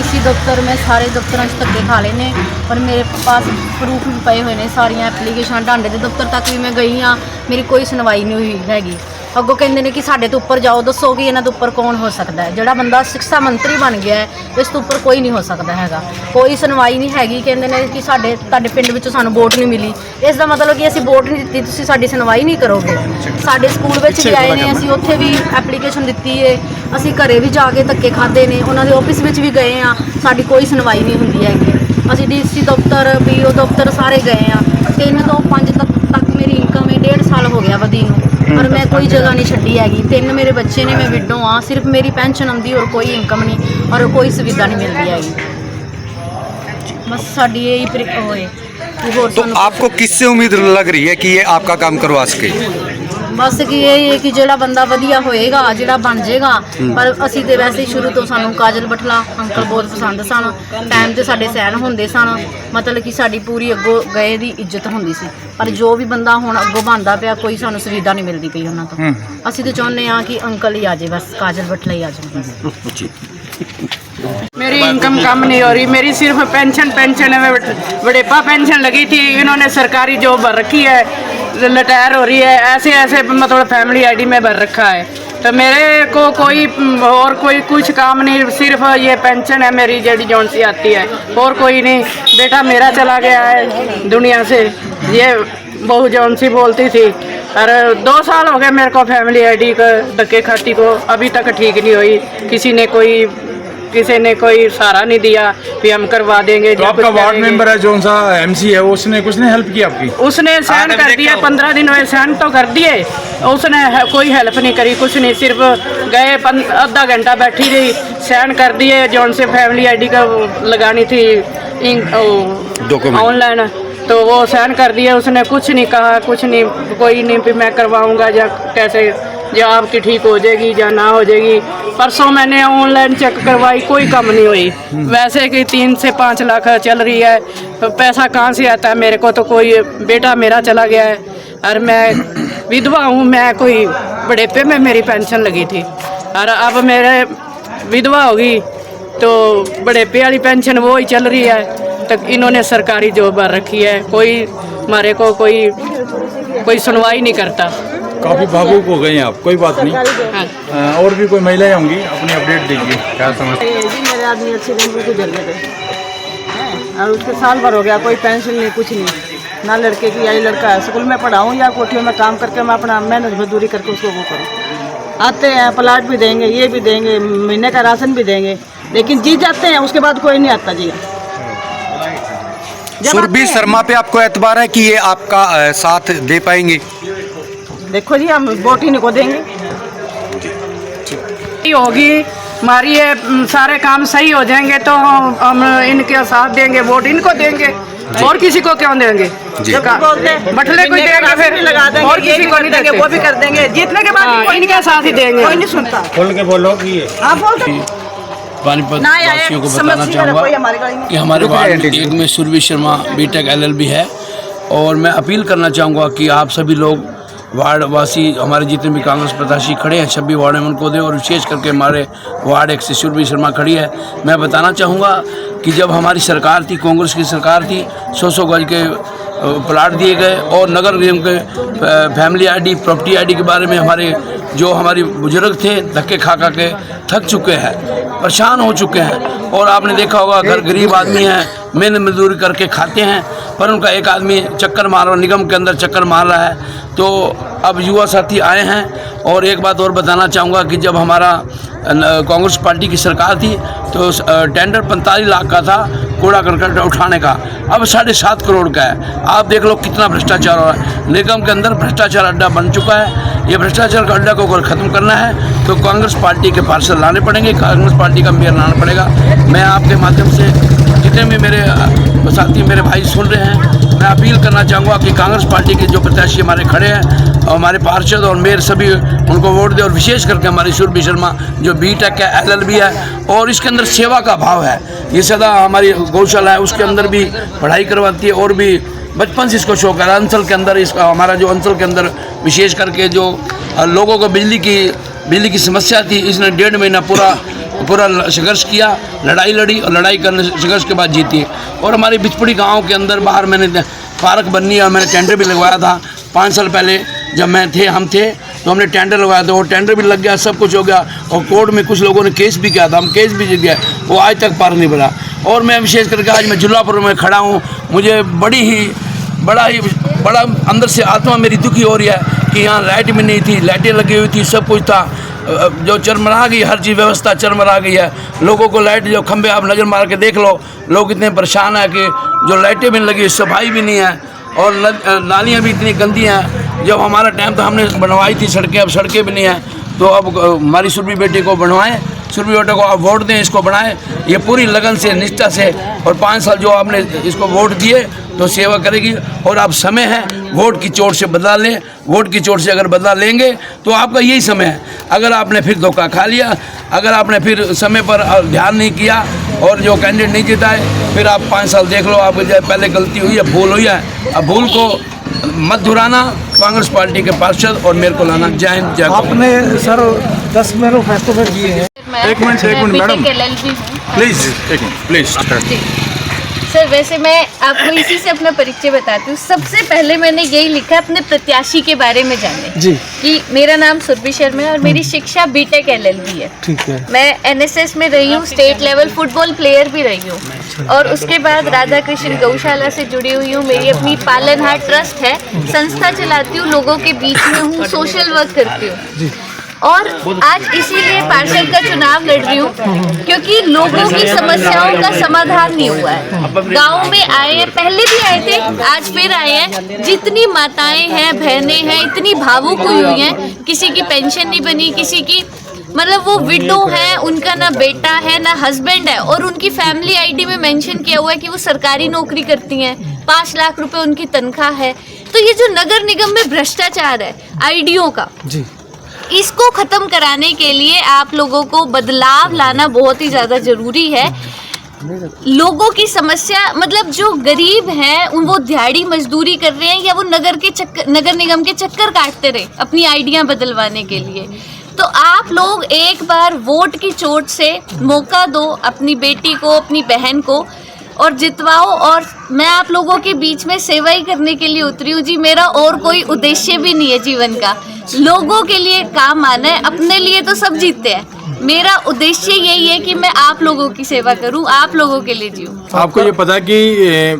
DC दफ्तर में सारे दफ्तर धक्के खा ले ने पर मेरे पास प्रूफ भी पे हुए ने सारिया एप्लीकेशन ढांडे के दफ्तर तक भी मैं गई हाँ मेरी कोई सुनवाई नहीं हुई हैगी। अगों कहते हैं कि साढ़े तो उपर जाओ दसो कि इन्हों उपर कौन हो सकता है। जोड़ा बंदा शिक्षा मंत्री बन गया है इस तो उपर कोई नहीं हो सकता हैगा। कोई सुनवाई नहीं हैगी। कहते हैं कि साढ़े तुहाडे पिंड विचों सानूं वोट नहीं मिली इसका मतलब कि असीं वोट नहीं दित्ती तुसीं साडी सुनवाई नहीं करोगे। साडे स्कूल विच भी आए ने असीं उत्थे भी एप्लीकेशन दित्ती है असीं घरे भी जाके धक्के खाधे ने उन्हां दे ऑफिस विच भी गए हाँ साडी कोई सुनवाई नहीं हुंदी हैगी। असीं डीसी दफ्तर BO दफ्तर सारे गए हाँ 3 ਤੋਂ 5 तक मेरी इनकम है 1.5 साल हो गया वधी नूं पर मैं कोई जगह नहीं छड्डी हैगी। 3 मेरे बच्चे ने मैं विडो हाँ सिर्फ मेरी पेंशन आती और कोई इनकम नहीं और कोई सुविधा नहीं मिलती हैगी। बस साडी यही होए कि होर तो आपको किससे उम्मीद लग रही है कि ये आपका काम करवा सके? बस कि यही है कि जोड़ा बंदा वधिया होएगा जोड़ा बन जाएगा। पर असी तो वैसे ही शुरू तो सानू काजल बटला अंकल बहुत पसंद सन टाइम से साडे सैन होंदे सन मतलब कि साडी पूरी अगों गए दी इज्जत होंदी सी। पर जो भी बंदा हुण अगों बनदा पिया कोई सानू सुविधा नहीं मिलती पई उन्हां तों। असी तो चाहुंदे आ कि अंकल ही आ जाए बस काजल बटला ही आ जाए बस। मेरी इनकम कम नहीं हो रही मेरी सिर्फ पेंशन है बुढ़ापा पेंशन लगी थी इन्होंने सरकारी जॉब भर रखी है रिटायर हो रही है ऐसे मतलब फैमिली आईडी में भर रखा है। तो मेरे को कोई और कोई कुछ काम नहीं सिर्फ ये पेंशन है मेरी जड़ी जौन सी आती है और कोई नहीं। बेटा मेरा चला गया है दुनिया से ये बहू जौन सी बोलती थी और 2 साल हो गए मेरे को फैमिली आईडी को धक्के खाती को अभी तक ठीक नहीं हुई। किसी ने कोई सहारा नहीं दिया कि हम करवा देंगे। तो आपका वार्ड मेंबर है जो सा MC है उसने कुछ नहीं हेल्प की आपकी? उसने साइन कर दिया 15 दिन हुए साइन तो कर दिए उसने कोई हेल्प नहीं करी कुछ नहीं सिर्फ गए आधा घंटा बैठी रही साइन कर दिए जो से फैमिली आईडी का लगानी थी ऑनलाइन तो वो साइन कर दिए उसने कुछ नहीं कहा कुछ नहीं कोई नहीं भी मैं करवाऊँगा या कैसे या आपकी ठीक हो जाएगी या ना हो जाएगी। परसों मैंने ऑनलाइन चेक करवाई कोई कम नहीं हुई वैसे कि 3 से 5 लाख चल रही है तो पैसा कहाँ से आता है मेरे को तो कोई बेटा मेरा चला गया है और मैं विधवा हूँ मैं कोई बुढ़ापे में मेरी पेंशन लगी थी और अब मेरे विधवा होगी तो बुढ़ापे वाली पेंशन वो ही चल रही है। तो इन्होंने सरकारी जॉब भर रखी है कोई हमारे को कोई सुनवाई नहीं करता। काफी भावुक हो गए हैं आप कोई बात नहीं। और भी कोई महिलाएं होंगी अपनी अपडेट देंगी क्या समझते जी मेरे आदमी अच्छे दिन में गुजर गए थे और उसके साल भर हो गया कोई पेंशन नहीं कुछ नहीं ना लड़के की या लड़का है स्कूल में पढ़ाऊँ या कोठियों में काम करके मैं अपना मेहनत मजदूरी करके उसको वो करूँ। आते हैं प्लाट भी देंगे ये भी देंगे महीने का राशन भी देंगे लेकिन जी जाते हैं उसके बाद कोई नहीं आता जी। सुरभि शर्मा पे आपको एतबार है कि ये आपका साथ दे पाएंगे? देखो जी हम वोट ही को देंगे होगी हमारी ये सारे काम सही हो जाएंगे तो हम इनके साथ देंगे वोट इनको देंगे और किसी को क्यों देंगे? बटले को देंगे फिर लगा देंगे और किसी को नहीं देंगे वो भी कर देंगे जीतने के बाद इनके साथ ही देंगे। कोई नहीं सुनता खोल के बोलो कि पानीपत वासियों को बताना चाहूँगा कि हमारे वार्ड एक में सुरभि शर्मा BTech LLB है और मैं अपील करना चाहूँगा कि आप सभी लोग वार्ड वासी हमारे जितने भी कांग्रेस प्रत्याशी खड़े हैं 26 वार्ड में उनको दें और विशेष करके हमारे वार्ड 1 से सुरभि शर्मा खड़ी है। मैं बताना चाहूँगा कि जब हमारी सरकार थी कांग्रेस की सरकार थी 100 गज के प्लाट दिए गए और नगर निगम के फैमिली आईडी प्रॉपर्टी आईडी के बारे में हमारी बुजुर्ग थे धक्के खा के थक चुके हैं परेशान हो चुके हैं। और आपने देखा होगा घर गरीब आदमी हैं मेहनत मजदूरी करके खाते हैं पर उनका एक आदमी चक्कर मार रहा निगम के अंदर चक्कर मार रहा है। तो अब युवा साथी आए हैं और एक बात और बताना चाहूँगा कि जब हमारा कांग्रेस पार्टी की सरकार थी तो टेंडर 45 लाख का था कूड़ा करकट उठाने का अब 7.5 करोड़ का है। आप देख लो कितना भ्रष्टाचार हो रहा है निगम के अंदर भ्रष्टाचार अड्डा बन चुका है। ये भ्रष्टाचार का अड्डा को अगर ख़त्म करना है तो कांग्रेस पार्टी के पार्षद लाने पड़ेंगे कांग्रेस पार्टी का मेयर लाना पड़ेगा। मैं आपके माध्यम से जितने भी मेरे साथी मेरे भाई सुन रहे हैं मैं अपील करना चाहूँगा कि कांग्रेस पार्टी के जो प्रत्याशी हमारे खड़े हैं और हमारे पार्षद और मेयर सभी उनको वोट दें और विशेष करके हमारी सुरभि शर्मा जो BTech है LLB है और इसके अंदर सेवा का भाव है। ये सदा हमारी गौशाला है उसके अंदर भी पढ़ाई करवाती है और भी बचपन से इसको शौक है। अंचल के अंदर इसका हमारा जो अंचल के अंदर विशेष करके जो लोगों को बिजली की समस्या थी इसने 1.5 महीना पूरा पूरा संघर्ष किया, लड़ाई लड़ी और लड़ाई करने संघर्ष के बाद जीती। और हमारे बिचपुड़ी गांव के अंदर बाहर मैंने पार्क बननी है और मैंने टेंडर भी लगवाया था 5 साल पहले जब हम थे तो हमने टेंडर लगवाया था। वो टेंडर भी लग गया, सब कुछ हो गया और कोर्ट में कुछ लोगों ने केस भी किया था, हम केस भी जीत गए, वो आज तक पार्क नहीं बना। और मैं विशेष करके आज मैं झुलापुर में खड़ा हूँ, मुझे बड़ा अंदर से आत्मा मेरी दुखी हो रही है कि यहाँ लाइट भी नहीं थी, लाइटें लगी हुई थी, सब कुछ था, जो चरमरा गई, हर चीज़ व्यवस्था चरमरा गई है। लोगों को लाइट जो खंभे आप नज़र मार के देख लो, लोग इतने परेशान हैं कि जो लाइटें भी नहीं लगी, सफाई भी नहीं है और नालियाँ भी इतनी गंदी हैं। जब हमारा टाइम था हमने बनवाई थी सड़कें, अब सड़कें भी नहीं हैं। तो अब हमारी सुरभि बेटी को बनवाएं, सुरभि बेटे को आप वोट दें, इसको बनाएं, ये पूरी लगन से निष्ठा से। और 5 साल जो आपने इसको वोट दिए तो सेवा करेगी। और आप समय है वोट की चोट से बदला लें, वोट की चोट से अगर बदला लेंगे तो आपका यही समय है। अगर आपने फिर धोखा खा लिया, अगर आपने फिर समय पर ध्यान नहीं किया और जो कैंडिडेट नहीं जीता है, फिर आप 5 साल देख लो, आपको पहले गलती हुई है, भूल हुई है, अब भूल को मत दोहराना। कांग्रेस पार्टी के पार्षद और मेरे को लाना। जय हिंद, जय आपने सर 10 मैनिफेस्टो में दिए हैं। एक मिनट मैडम, प्लीज एक मिनट प्लीज। सर वैसे मैं आपको इसी से अपना परिचय बताती हूँ। सबसे पहले मैंने यही लिखा अपने प्रत्याशी के बारे में जाने जी कि मेरा नाम सुरभि शर्मा है और मेरी शिक्षा बीटेक LLB है। ठीक है। मैं NSS में रही हूँ, स्टेट लेवल फुटबॉल प्लेयर भी रही हूँ और उसके बाद राधा कृष्ण गौशाला से जुड़ी हुई हूँ। मेरी अपनी पालनहार ट्रस्ट है, संस्था चलाती हूँ, लोगों के बीच में हूँ, सोशल वर्क करती हूँ और आज इसीलिए पार्षद का चुनाव लड़ रही हूँ क्योंकि लोगों की समस्याओं का समाधान नहीं हुआ है। गाँव में आए हैं, पहले भी आए थे, आज फिर आए हैं। जितनी माताएं हैं, बहनें हैं, इतनी भावुक हुई हैं, किसी की पेंशन नहीं बनी, किसी की मतलब वो विडो है, उनका ना बेटा है ना हस्बैंड है और उनकी फैमिली ID में मेंशन किया हुआ है कि वो सरकारी नौकरी करती हैं, 5 लाख रुपए उनकी तनख्वाह है। तो ये जो नगर निगम में भ्रष्टाचार है आईडियों का जी, इसको खत्म कराने के लिए आप लोगों को बदलाव लाना बहुत ही ज़्यादा ज़रूरी है। लोगों की समस्या मतलब जो गरीब हैं वो दिहाड़ी मजदूरी कर रहे हैं या वो नगर निगम के चक्कर काटते रहे अपनी आइडिया बदलवाने के लिए। तो आप लोग एक बार वोट की चोट से मौका दो अपनी बेटी को, अपनी बहन को और जितवाओ। और मैं आप लोगों के बीच में सेवा ही करने के लिए उतरी हूँ जी। मेरा और कोई उद्देश्य भी नहीं है जीवन का, लोगों के लिए काम आना है, अपने लिए तो सब जीतते हैं। मेरा उद्देश्य यही है कि मैं आप लोगों की सेवा करूं, आप लोगों के लिए जीऊं। आपको ये पता है कि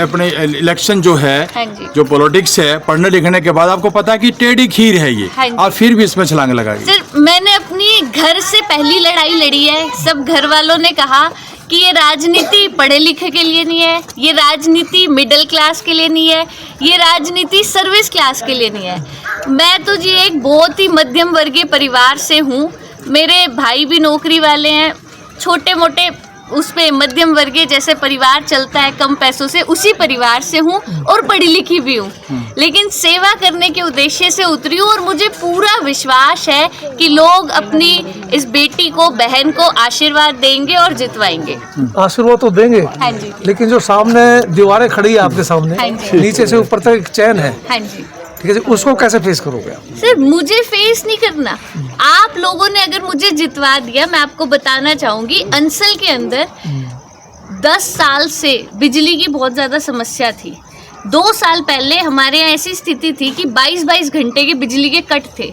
अपने इलेक्शन जो है, हाँ जी, जो पॉलिटिक्स है, पढ़ने लिखने के बाद आपको पता है कि टेढ़ी खीर है ये, हाँ जी, और फिर भी इसमें छलांग लगाई। सर मैंने अपनी घर से पहली लड़ाई लड़ी है। सब घर वालों ने कहा कि ये राजनीति पढ़े लिखे के लिए नहीं है, ये राजनीति मिडिल क्लास के लिए नहीं है, ये राजनीति सर्विस क्लास के लिए नहीं है। मैं तो जी एक बहुत ही मध्यम वर्गीय परिवार से हूँ, मेरे भाई भी नौकरी वाले हैं, छोटे मोटे उस पे मध्यम वर्गीय जैसे परिवार चलता है कम पैसों से, उसी परिवार से हूँ और पढ़ी लिखी भी हूँ, लेकिन सेवा करने के उद्देश्य से उतरी हूँ। और मुझे पूरा विश्वास है कि लोग अपनी इस बेटी को, बहन को आशीर्वाद देंगे और जितवाएंगे। आशीर्वाद तो देंगे, हाँ जी, लेकिन जो सामने दीवारें खड़ी है आपके सामने, हाँ जी, नीचे से ऊपर तक एक चैन है, हाँ जी, ठीक है जी, उसको कैसे फेस करोगे आप? सर मुझे फेस नहीं करना, आप लोगों ने अगर मुझे जितवा दिया, मैं आपको बताना चाहूंगी अंसल के अंदर 10 साल से बिजली की बहुत ज़्यादा समस्या थी। 2 साल पहले हमारे यहाँ ऐसी स्थिति थी कि 22-22 घंटे के बिजली के कट थे।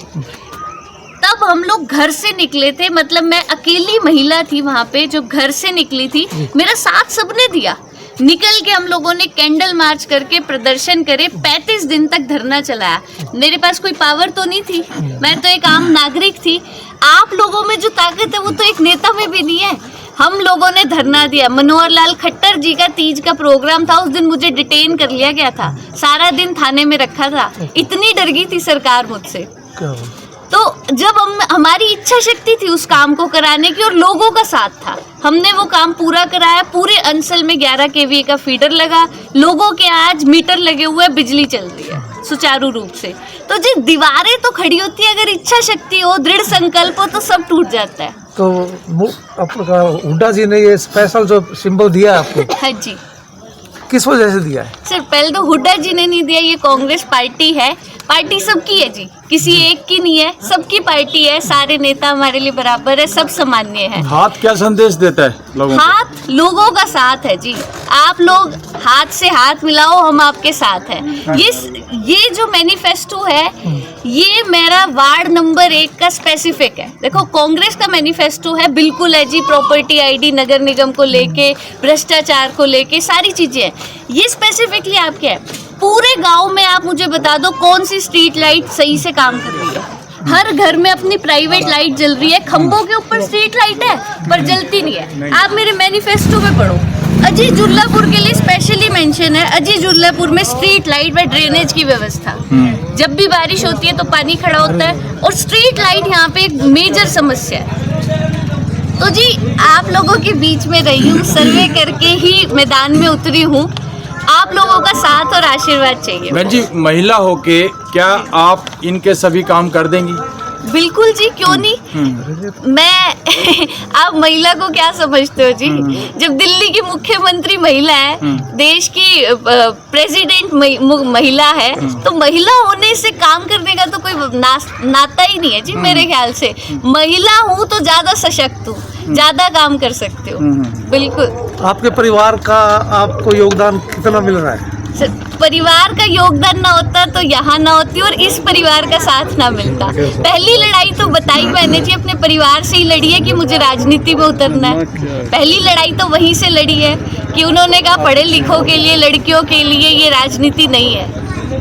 तब हम लोग घर से निकले थे, मतलब मैं अकेली महिला थी वहाँ पे जो घर से निकली थी, मेरा साथ सबने दिया। निकल के हम लोगों ने कैंडल मार्च करके प्रदर्शन करे, 35 दिन तक धरना चलाया। मेरे पास कोई पावर तो नहीं थी, मैं तो एक आम नागरिक थी। आप लोगों में जो ताकत है वो तो एक नेता में भी नहीं है। हम लोगों ने धरना दिया। मनोहर लाल खट्टर जी का तीज का प्रोग्राम था, उस दिन मुझे डिटेन कर लिया गया था, सारा दिन थाने में रखा था। इतनी डर गई थी सरकार मुझसे। तो जब हमारी इच्छा शक्ति थी उस काम को कराने की और लोगों का साथ था, हमने वो काम पूरा कराया। पूरे अंचल में 11 kVA का फीडर लगा, लोगों के आज मीटर लगे हुए, बिजली चल रही है सुचारू रूप से। तो जी दीवारें तो खड़ी होती है, अगर इच्छा शक्ति हो, दृढ़ संकल्प हो तो सब टूट जाता है। तो आपका हुड्डा जी ने ये स्पेशल जो सिंबल दिया आपको, हाँ जी, किस वजह से दिया है? सर पहले तो हुड्डा जी ने नहीं दिया, ये कांग्रेस पार्टी है, पार्टी सबकी है जी। किसी एक की नहीं है, सबकी पार्टी है, सारे नेता हमारे लिए बराबर है, सब सामान्य है। हाथ क्या संदेश देता है लोगों को? हाथ लोगों का साथ है जी, आप लोग हाथ से हाथ मिलाओ, हम आपके साथ हैं। ये जो मैनिफेस्टो है ये मेरा वार्ड नंबर 1 का स्पेसिफिक है। देखो कांग्रेस का मैनिफेस्टो है, बिल्कुल है जी, प्रॉपर्टी आईडी, नगर निगम को लेके, भ्रष्टाचार को लेके सारी चीजें हैं। ये स्पेसिफिकली आपके है। पूरे गांव में आप मुझे बता दो कौन सी स्ट्रीट लाइट सही से काम कर रही है। हर घर में अपनी प्राइवेट लाइट जल रही है, खंभों के ऊपर स्ट्रीट लाइट है पर जलती नहीं है। आप मेरे मैनिफेस्टो में पढ़ो, अजी जुल्लापुर के लिए स्पेशली मेंशन है, अजी जुल्लापुर में स्ट्रीट लाइट व ड्रेनेज की व्यवस्था। जब भी बारिश होती है तो पानी खड़ा होता है और स्ट्रीट लाइट यहाँ पे एक मेजर समस्या है। तो जी आप लोगों के बीच में रही हूँ, सर्वे करके ही मैदान में उतरी हूँ, आप लोगों का साथ और आशीर्वाद चाहिए। बहन जी, महिला होके क्या आप इनके सभी काम कर देंगी? बिल्कुल जी, क्यों नहीं। मैं आप महिला को क्या समझते हो जी? जब दिल्ली की मुख्यमंत्री महिला है, देश की प्रेसिडेंट महिला है, तो महिला होने से काम करने का तो कोई नाता ही नहीं है जी मेरे ख्याल से। महिला हूँ तो ज्यादा सशक्त हूँ, ज्यादा काम कर सकती हूँ। बिल्कुल। आपके परिवार का आपको योगदान कितना मिल रहा है? परिवार का योगदान ना होता तो यहाँ ना होती और इस परिवार का साथ ना मिलता। पहली लड़ाई तो बताई मैंने जी अपने परिवार से ही लड़ी है कि मुझे राजनीति में उतरना है। पहली लड़ाई तो वहीं से लड़ी है कि उन्होंने कहा पढ़े लिखों के लिए, लड़कियों के लिए ये राजनीति नहीं है।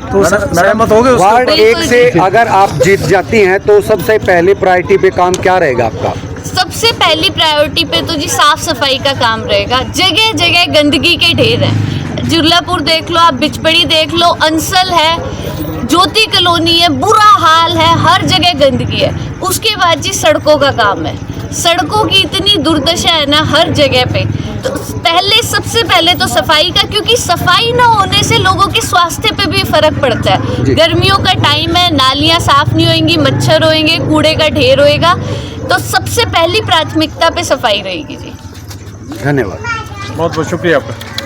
तो सहमत हो गए उसके वार्ड ऊपर? 1 से अगर आप जीत जाती हैं तो सबसे पहली प्रायोरिटी पे काम क्या रहेगा आपका? सबसे पहली प्रायोरिटी पे तो जी साफ सफाई का काम रहेगा। जगह जगह गंदगी के ढेर हैं। जुल्लापुर देख लो, आप बिचपड़ी देख लो, अंसल है, ज्योति कॉलोनी है, बुरा हाल है, हर जगह गंदगी है। उसके बाद जी सड़कों का काम है। सड़कों की इतनी दुर्दशा है ना हर जगह पे। तो सबसे पहले तो सफाई का, क्योंकि सफाई ना होने से लोगों के स्वास्थ्य पे भी फर्क पड़ता है। गर्मियों का टाइम है, नालियाँ साफ नहीं होंगी, मच्छर होंगे, कूड़े का ढेर होएगा, तो सबसे पहली प्राथमिकता पे सफाई रहेगी जी। धन्यवाद। बहुत बहुत शुक्रिया आपका।